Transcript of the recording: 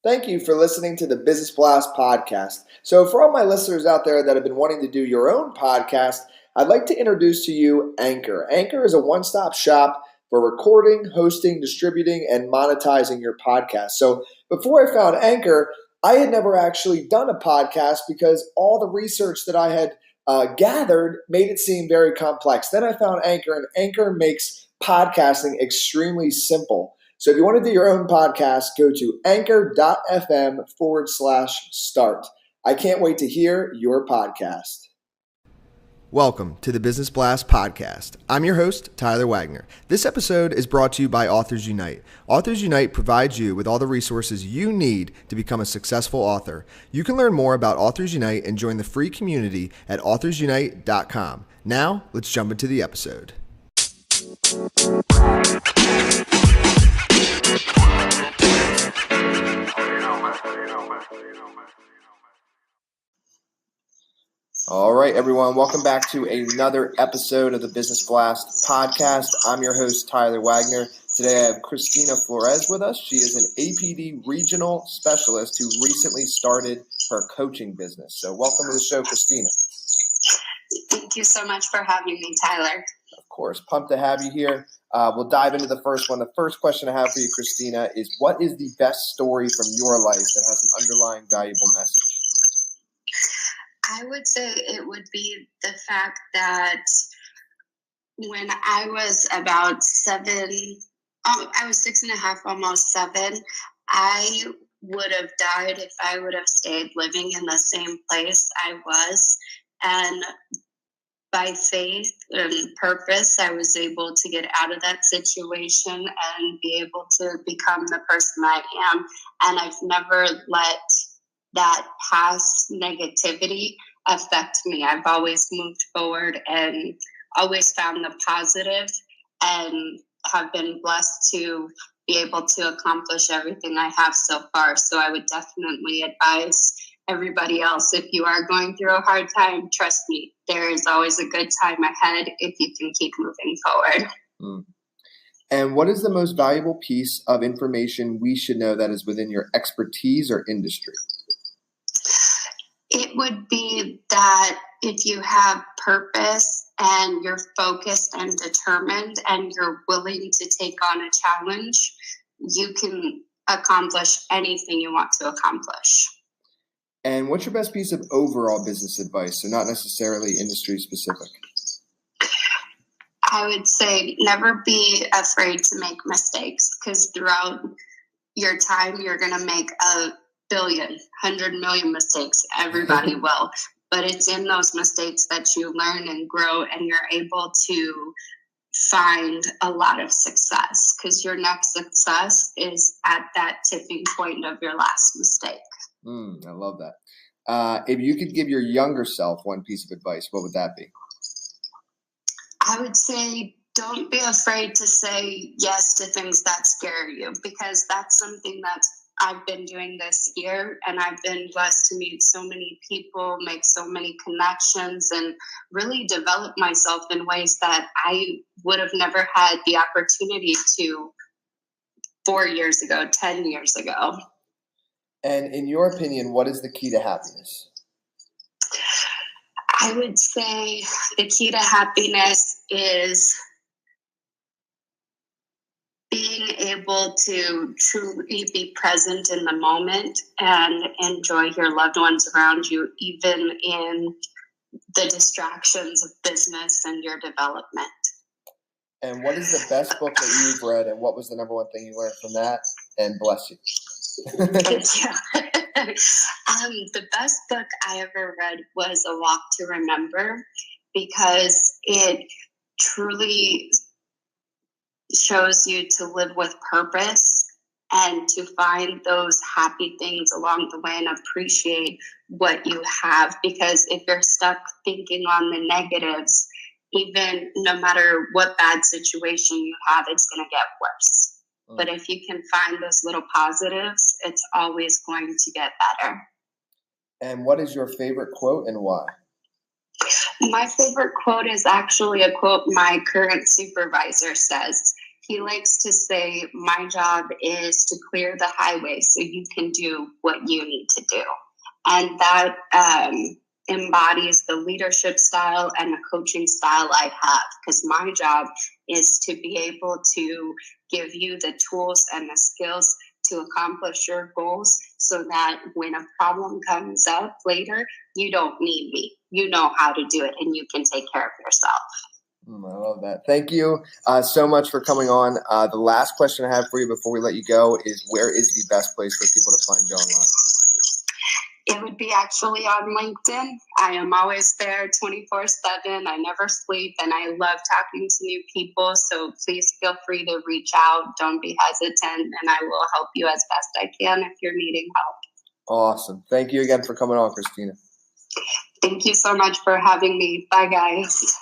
Thank you for listening to the Business Blast podcast. So for all my listeners out there that have been wanting to do your own podcast, I'd like to introduce to you Anchor. Anchor is a one-stop shop for recording, hosting, distributing, and monetizing your podcast. So before I found Anchor, I had never actually done a podcast because all the research that I had gathered made it seem very complex. Then I found Anchor, and Anchor makes podcasting extremely simple. So if you want to do your own podcast, go to anchor.fm/start. I can't wait to hear your podcast. Welcome to the Business Blast podcast. I'm your host, Tyler Wagner. This episode is brought to you by Authors Unite. Authors Unite provides you with all the resources you need to become a successful author. You can learn more about Authors Unite and join the free community at authorsunite.com. Now, let's jump into the episode. All right, everyone. Welcome back to another episode of the Business Blast podcast. I'm your host, Tyler Wagner. Today I have Cristina Flores with us. She is an APD regional specialist who recently started her coaching business. So welcome to the show, Cristina. Thank you so much for having me, Tyler. Of course. Pumped to have you here. We'll dive into the first one. The first question I have for you, Cristina, is what is the best story from your life that has an underlying valuable message? I would say it would be the fact that when I was about 6.5, almost 7, I would have died if I would have stayed living in the same place I was. And by faith and purpose, I was able to get out of that situation and be able to become the person I am. And I've never let that past negativity affect me. I've always moved forward and always found the positive and have been blessed to be able to accomplish everything I have so far. So I would definitely advise everybody else, if you are going through a hard time, trust me, there is always a good time ahead if you can keep moving forward. And what is the most valuable piece of information we should know that is within your expertise or industry? It would be that if you have purpose and you're focused and determined and you're willing to take on a challenge, you can accomplish anything you want to accomplish. And what's your best piece of overall business advice, so not necessarily industry specific? I would say never be afraid to make mistakes, because throughout your time, you're going to make 100 million mistakes. Everybody will. But it's in those mistakes that you learn and grow, and you're able to find a lot of success, because your next success is at that tipping point of your last mistake. I love that. If you could give your younger self one piece of advice, what would that be? I would say don't be afraid to say yes to things that scare you, because that's something that I've been doing this year, and I've been blessed to meet so many people, make so many connections, and really develop myself in ways that I would have never had the opportunity to 4 years ago, 10 years ago. And in your opinion, what is the key to happiness? I would say the key to happiness is being able to truly be present in the moment and enjoy your loved ones around you, even in the distractions of business and your development. And what is the best book that you've read, and what was the number one thing you learned from that? And bless you. The best book I ever read was A Walk to Remember, because it truly shows you to live with purpose and to find those happy things along the way and appreciate what you have. Because if you're stuck thinking on the negatives, even no matter what bad situation you have, it's going to get worse. But if you can find those little positives, it's always going to get better. And what is your favorite quote and why? My favorite quote is actually a quote my current supervisor says. He likes to say, my job is to clear the highway so you can do what you need to do. And that embodies the leadership style and the coaching style I have, because my job is to be able to give you the tools and the skills to accomplish your goals so that when a problem comes up later, you don't need me. You know how to do it and you can take care of yourself. I love that. Thank you so much for coming on. The last question I have for you before we let you go is, where is the best place for people to find you online? It would be actually on LinkedIn. I am always there 24/7. I never sleep, and I love talking to new people. So please feel free to reach out. Don't be hesitant, and I will help you as best I can if you're needing help. Awesome. Thank you again for coming on, Cristina. Thank you so much for having me. Bye, guys.